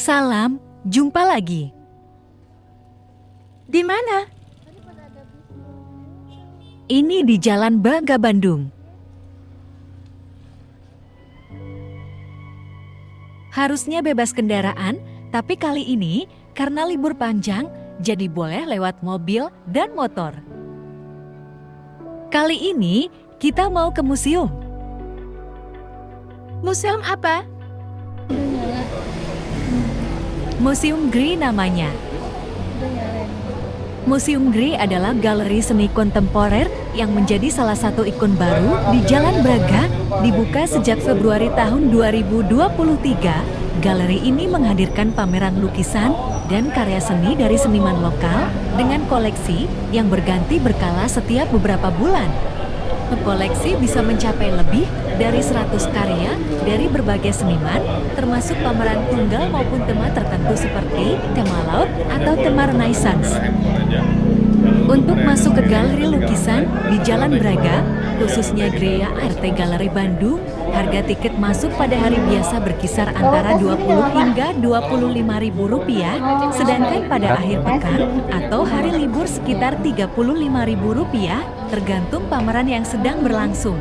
Salam, jumpa lagi. Di mana? Ini di Jalan Braga, Bandung. Harusnya bebas kendaraan, tapi kali ini karena libur panjang, jadi boleh lewat mobil dan motor. Kali ini kita mau ke museum. Museum apa? Museum Grey namanya. Museum Grey adalah galeri seni kontemporer yang menjadi salah satu ikon baru di Jalan Braga, dibuka sejak Februari tahun 2023. Galeri ini menghadirkan pameran lukisan dan karya seni dari seniman lokal dengan koleksi yang berganti berkala setiap beberapa bulan. Koleksi bisa mencapai lebih dari 100 karya dari berbagai seniman, termasuk pameran tunggal maupun tema tertentu seperti tema laut atau tema Renaissance. Untuk masuk ke galeri lukisan di Jalan Braga, khususnya Greya Art Gallery Bandung, harga tiket masuk pada hari biasa berkisar antara Rp20 hingga Rp25.000, sedangkan pada akhir pekan atau hari libur sekitar Rp35.000, tergantung pameran yang sedang berlangsung.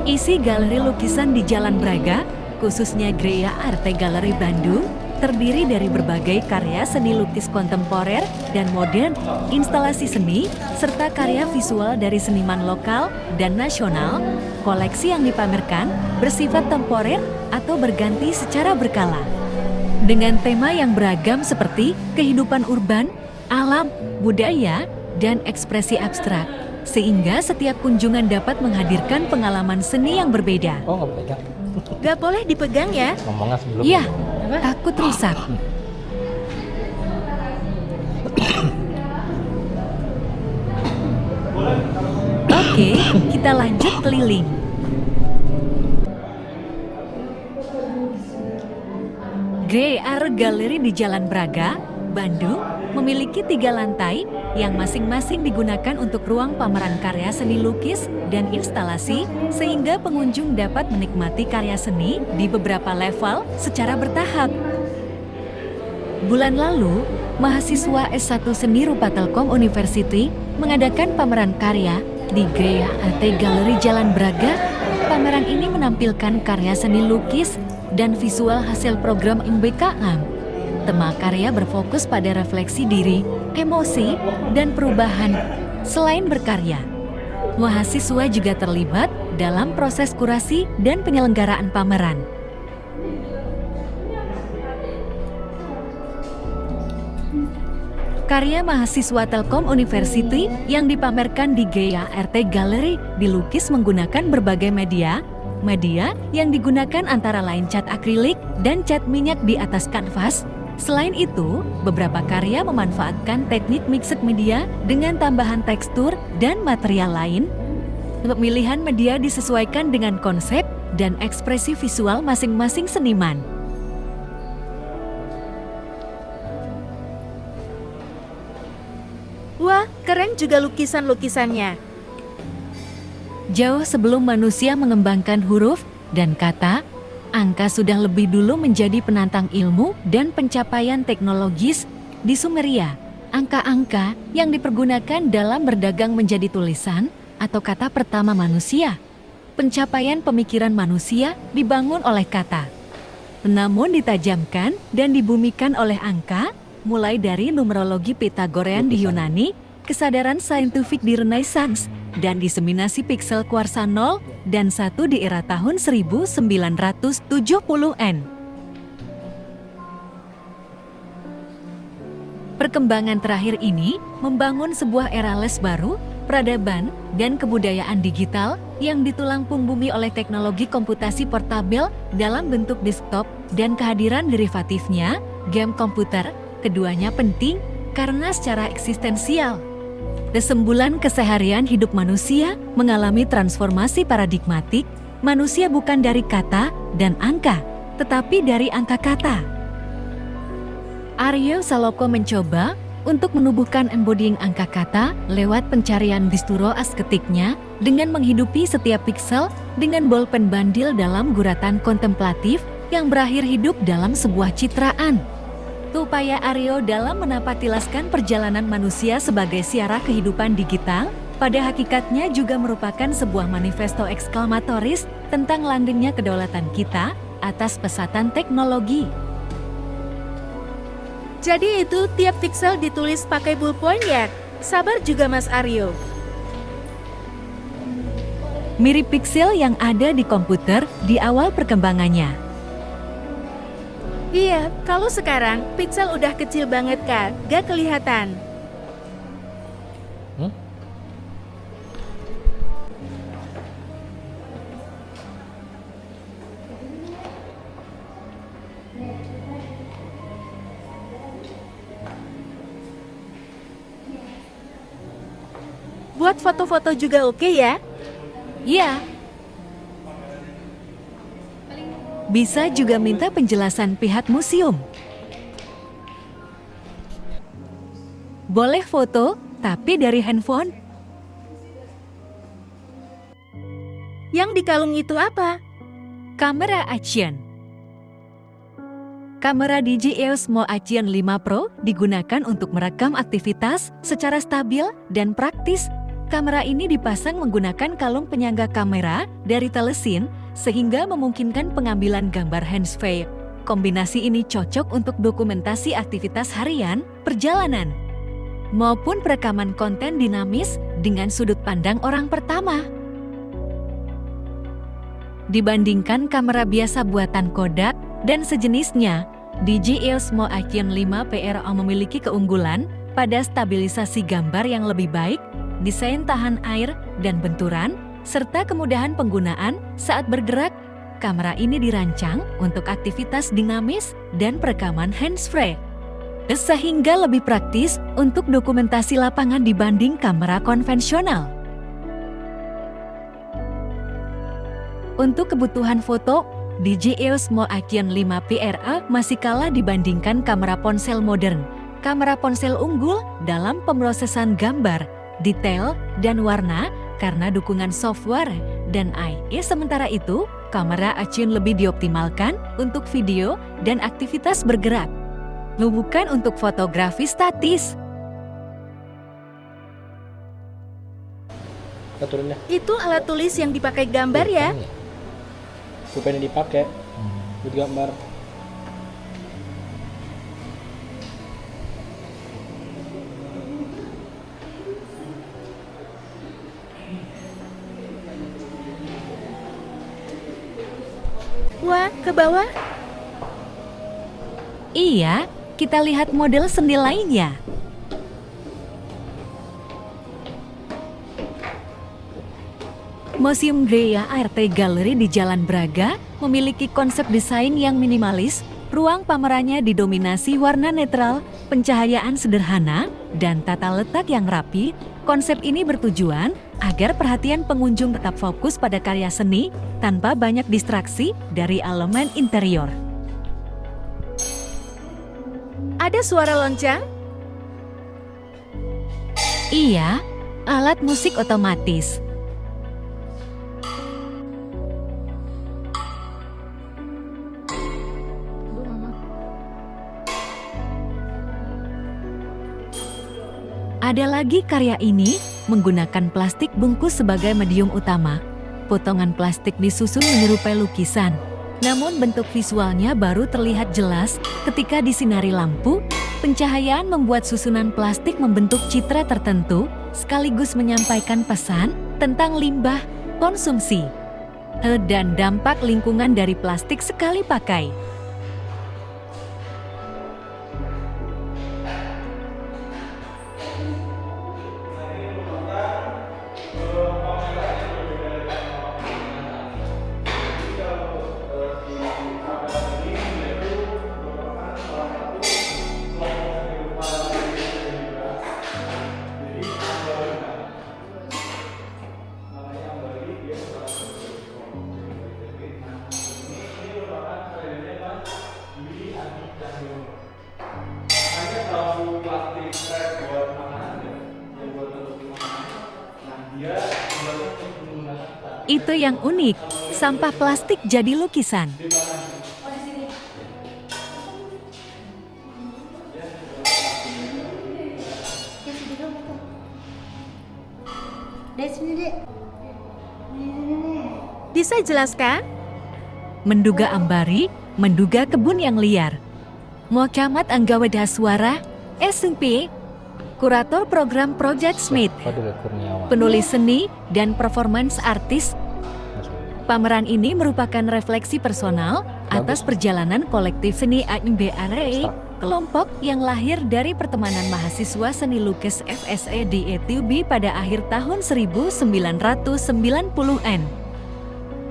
Isi galeri lukisan di Jalan Braga, khususnya Greya Art Gallery Bandung, terdiri dari berbagai karya seni lukis kontemporer dan modern, instalasi seni, serta karya visual dari seniman lokal dan nasional. Koleksi yang dipamerkan bersifat temporer atau berganti secara berkala. Dengan tema yang beragam seperti kehidupan urban, alam, budaya, dan ekspresi abstrak. Sehingga setiap kunjungan dapat menghadirkan pengalaman seni yang berbeda. Oh, nggak boleh pegang. Gak boleh dipegang ya? Ngomongnya sebelum. Iya, takut rusak. Oke, kita lanjut keliling. Grey Art Gallery di Jalan Braga, Bandung, memiliki 3 lantai yang masing-masing digunakan untuk ruang pameran karya seni lukis dan instalasi, sehingga pengunjung dapat menikmati karya seni di beberapa level secara bertahap. Bulan lalu, mahasiswa S1 Seni Rupa Telkom University mengadakan pameran karya di Greya Art Gallery Jalan Braga. Pameran ini menampilkan karya seni lukis dan visual hasil program MBKM. Tema karya berfokus pada refleksi diri, emosi, dan perubahan. Selain berkarya, mahasiswa juga terlibat dalam proses kurasi dan penyelenggaraan pameran. Karya mahasiswa Telkom University yang dipamerkan di Greya Art Gallery dilukis menggunakan berbagai media yang digunakan antara lain cat akrilik dan cat minyak di atas kanvas. Selain itu, beberapa karya memanfaatkan teknik mixed media dengan tambahan tekstur dan material lain. Pemilihan media disesuaikan dengan konsep dan ekspresi visual masing-masing seniman. Wah, keren juga lukisan-lukisannya. Jauh sebelum manusia mengembangkan huruf dan kata, angka sudah lebih dulu menjadi penantang ilmu dan pencapaian teknologis. Di Sumeria, angka-angka yang dipergunakan dalam berdagang menjadi tulisan atau kata pertama manusia. Pencapaian pemikiran manusia dibangun oleh kata, namun ditajamkan dan dibumikan oleh angka, mulai dari numerologi Pythagorean di Yunani, kesadaran saintifik di Renaissance, dan diseminasi piksel kuarsa 0 dan 1 di era tahun 1970-an. Perkembangan terakhir ini membangun sebuah era les baru, peradaban, dan kebudayaan digital yang ditulang punggunggi oleh teknologi komputasi portabel dalam bentuk desktop dan kehadiran derivatifnya, game komputer. Keduanya penting karena secara eksistensial kesembulan keseharian hidup manusia mengalami transformasi paradigmatik. Manusia bukan dari kata dan angka, tetapi dari angka kata. Aryo Saloko mencoba untuk menubuhkan embodying angka kata lewat pencarian disturo asketiknya dengan menghidupi setiap piksel dengan bolpen bandil dalam guratan kontemplatif yang berakhir hidup dalam sebuah citraan. Upaya Aryo dalam menapatilaskan perjalanan manusia sebagai siara kehidupan digital, pada hakikatnya juga merupakan sebuah manifesto eksklamatoris tentang langgengnya kedaulatan kita atas pesatan teknologi. Jadi itu tiap pixel ditulis pakai ballpoint ya? Sabar juga Mas Aryo. Mirip piksel yang ada di komputer di awal perkembangannya. Iya, kalau sekarang pixel udah kecil banget Kak, gak kelihatan. Buat foto-foto juga oke ya? Ya. Bisa juga minta penjelasan pihak museum. Boleh foto, tapi dari handphone. Yang di kalung itu apa? Kamera action. Kamera DJI Osmo Action 5 Pro digunakan untuk merekam aktivitas secara stabil dan praktis. Kamera ini dipasang menggunakan kalung penyangga kamera dari telesin sehingga memungkinkan pengambilan gambar hands-free. Kombinasi ini cocok untuk dokumentasi aktivitas harian, perjalanan, maupun perekaman konten dinamis dengan sudut pandang orang pertama. Dibandingkan kamera biasa buatan Kodak dan sejenisnya, DJI Osmo Action 5 Pro memiliki keunggulan pada stabilisasi gambar yang lebih baik, desain tahan air dan benturan, serta kemudahan penggunaan saat bergerak. Kamera ini dirancang untuk aktivitas dinamis dan perekaman hands-free, sehingga lebih praktis untuk dokumentasi lapangan dibanding kamera konvensional. Untuk kebutuhan foto, DJI Osmo Action 5 Pro masih kalah dibandingkan kamera ponsel modern. Kamera ponsel unggul dalam pemrosesan gambar, detail, dan warna karena dukungan software dan AI. Sementara itu, kamera Action lebih dioptimalkan untuk video dan aktivitas bergerak, bukan untuk fotografi statis. Itu alat tulis yang dipakai gambar ya? Pulpen yang dipakai buat gambar. Wah, ke bawah? Iya, kita lihat model sendi lainnya. Museum Grea Art Gallery di Jalan Braga memiliki konsep desain yang minimalis. Ruang pamerannya didominasi warna netral, pencahayaan sederhana, dan tata letak yang rapi. Konsep ini bertujuan agar perhatian pengunjung tetap fokus pada karya seni tanpa banyak distraksi dari elemen interior. Ada suara lonceng? Iya, alat musik otomatis. Ada lagi karya ini menggunakan plastik bungkus sebagai medium utama. Potongan plastik disusun menyerupai lukisan. Namun bentuk visualnya baru terlihat jelas ketika disinari lampu. Pencahayaan membuat susunan plastik membentuk citra tertentu sekaligus menyampaikan pesan tentang limbah, konsumsi, dan dampak lingkungan dari plastik sekali pakai. foto yang unik, sampah plastik jadi lukisan. Bisa jelaskan? Menduga ambari, menduga kebun yang liar. Muhammad Anggawa Daswara, SMP, Kurator Program Project Smith, Fadil Kurniawan. penulis seni dan performance artis. Pameran ini merupakan refleksi personal atas perjalanan kolektif seni AMBRE, kelompok yang lahir dari pertemanan mahasiswa seni lukis FSE di Ethiopia pada akhir tahun 1990-an.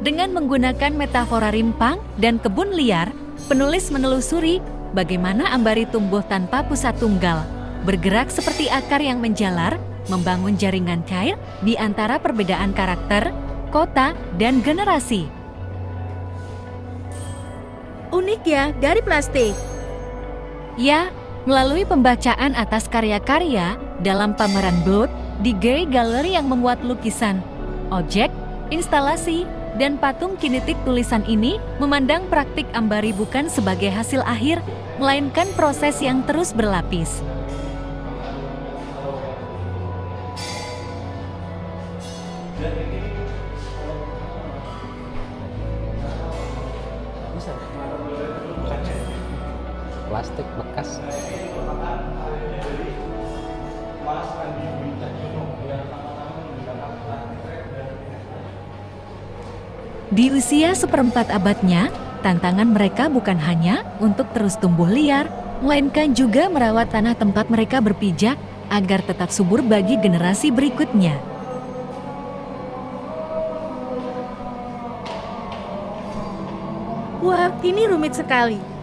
Dengan menggunakan metafora rimpang dan kebun liar, penulis menelusuri bagaimana ambari tumbuh tanpa pusat tunggal, bergerak seperti akar yang menjalar, membangun jaringan cair di antara perbedaan karakter, kota, dan generasi. Unik ya, dari plastik. Ya, melalui pembacaan atas karya-karya dalam pameran Blood di Gray Gallery yang memuat lukisan, objek, instalasi, dan patung kinetik, tulisan ini memandang praktik ambari bukan sebagai hasil akhir, melainkan proses yang terus berlapis. Plastik bekas. Di usia seperempat abadnya, tantangan mereka bukan hanya untuk terus tumbuh liar, melainkan juga merawat tanah tempat mereka berpijak agar tetap subur bagi generasi berikutnya. Wah, ini rumit sekali.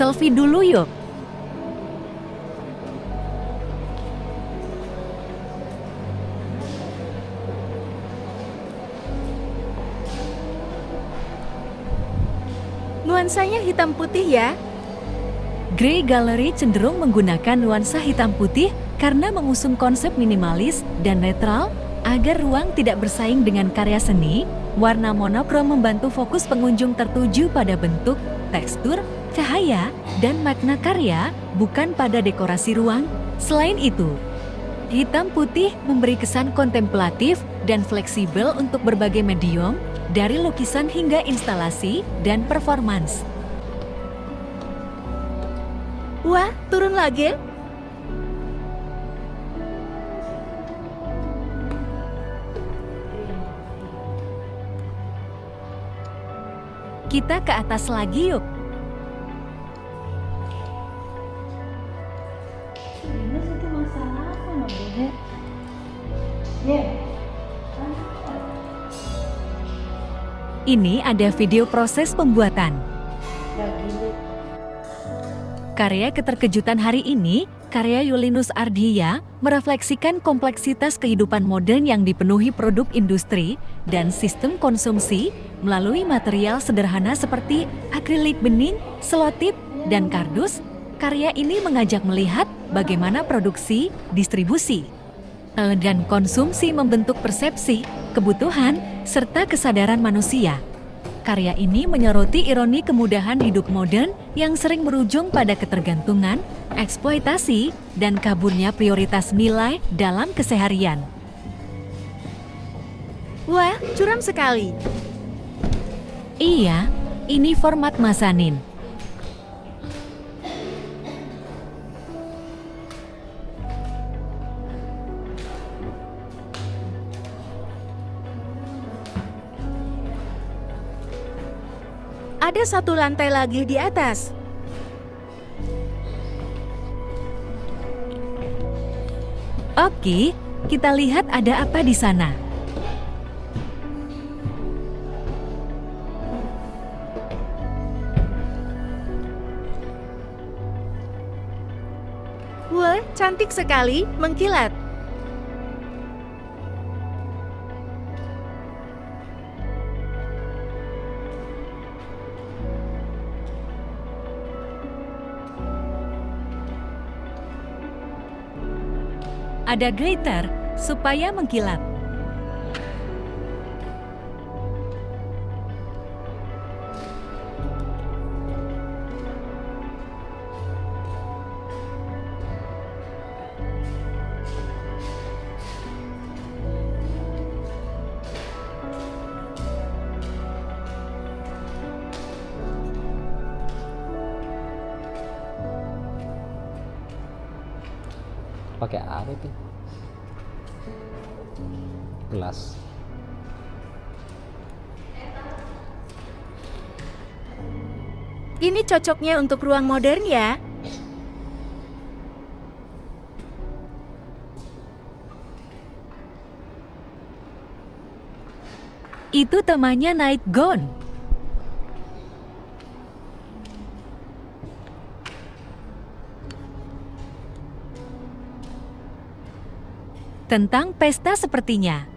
Selfie dulu yuk. Nuansanya hitam putih ya. Gray Gallery cenderung menggunakan nuansa hitam putih karena mengusung konsep minimalis dan netral agar ruang tidak bersaing dengan karya seni. Warna monokrom membantu fokus pengunjung tertuju pada bentuk, tekstur, cahaya, dan makna karya, bukan pada dekorasi ruang. Selain itu, hitam putih memberi kesan kontemplatif dan fleksibel untuk berbagai medium, dari lukisan hingga instalasi dan performance. Wah, turun lagi. Kita ke atas lagi yuk. Ini ada video proses pembuatan. Karya keterkejutan hari ini, karya Yulinus Ardhiya, merefleksikan kompleksitas kehidupan modern yang dipenuhi produk industri dan sistem konsumsi melalui material sederhana seperti akrilik bening, selotip, dan kardus. Karya ini mengajak melihat bagaimana produksi, distribusi, dan konsumsi membentuk persepsi, kebutuhan, serta kesadaran manusia. Karya ini menyoroti ironi kemudahan hidup modern yang sering berujung pada ketergantungan, eksploitasi, dan kaburnya prioritas nilai dalam keseharian. Wah, curam sekali. Iya, ini format Mazanin. Ada satu lantai lagi di atas. Oke, kita lihat ada apa di sana. Wah, Cantik sekali, mengkilat. Ada glitter supaya mengkilap. Pakai apa itu? Gelas. Ini cocoknya untuk ruang modern ya. Itu temanya night gown. Tentang pesta sepertinya.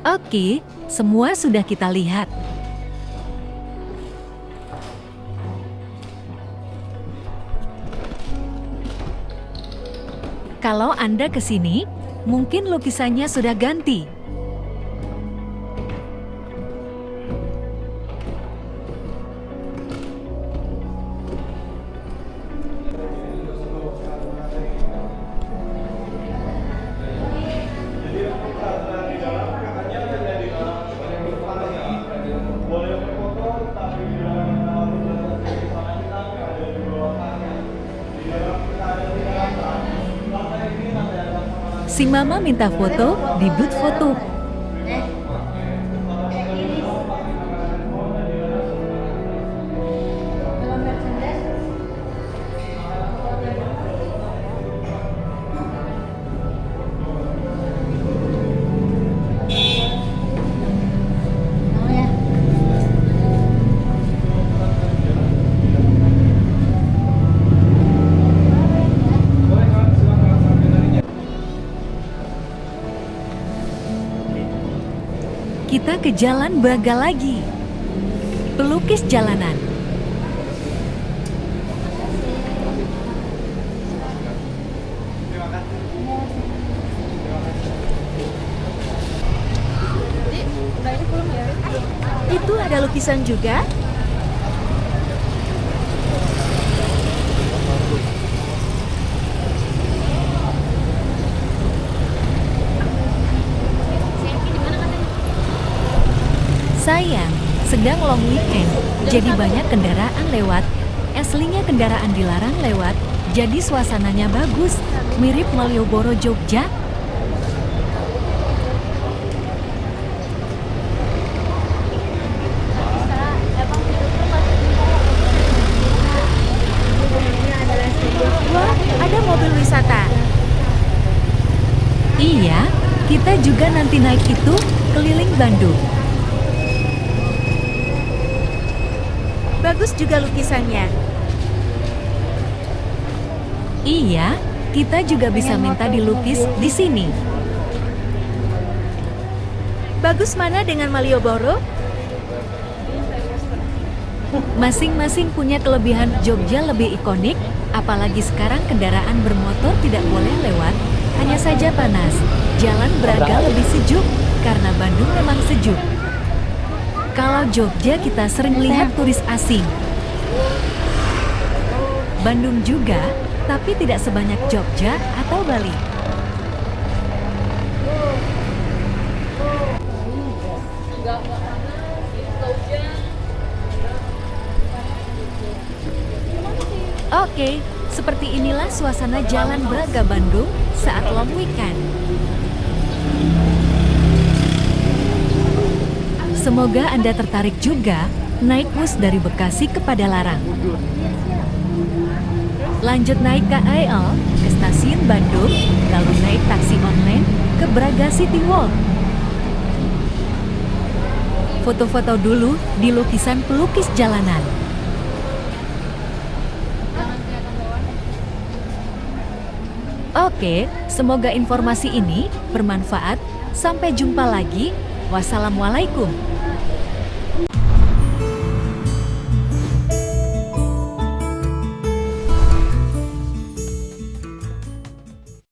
Oke, semua sudah kita lihat. Kalau Anda ke sini, mungkin lukisannya sudah ganti. Si Mama minta foto di booth foto. Kita ke Jalan Braga lagi. Pelukis jalanan. Itu ada lukisan juga? Sayang, sedang long weekend, jadi banyak kendaraan lewat. Aslinya kendaraan dilarang lewat, jadi suasananya bagus, mirip Malioboro Jogja. Wah, ada mobil wisata. Iya, kita juga nanti naik itu keliling Bandung. Bagus juga lukisannya. Iya, kita juga bisa minta dilukis di sini. Bagus mana dengan Malioboro? Masing-masing punya kelebihan. Jogja lebih ikonik, apalagi sekarang kendaraan bermotor tidak boleh lewat, hanya saja panas. Jalan Braga lebih sejuk, karena Bandung memang sejuk. Kalau Jogja kita sering lihat turis asing. Bandung juga, tapi tidak sebanyak Jogja atau Bali. Oke, seperti inilah suasana Jalan Braga Bandung saat long weekend. Semoga Anda tertarik juga naik bus dari Bekasi ke Padalarang. Lanjut naik KRL ke stasiun Bandung, lalu naik taksi online ke Braga City Walk. foto-foto dulu di lukisan pelukis jalanan. Oke, semoga informasi ini bermanfaat. Sampai jumpa lagi. Wassalamualaikum.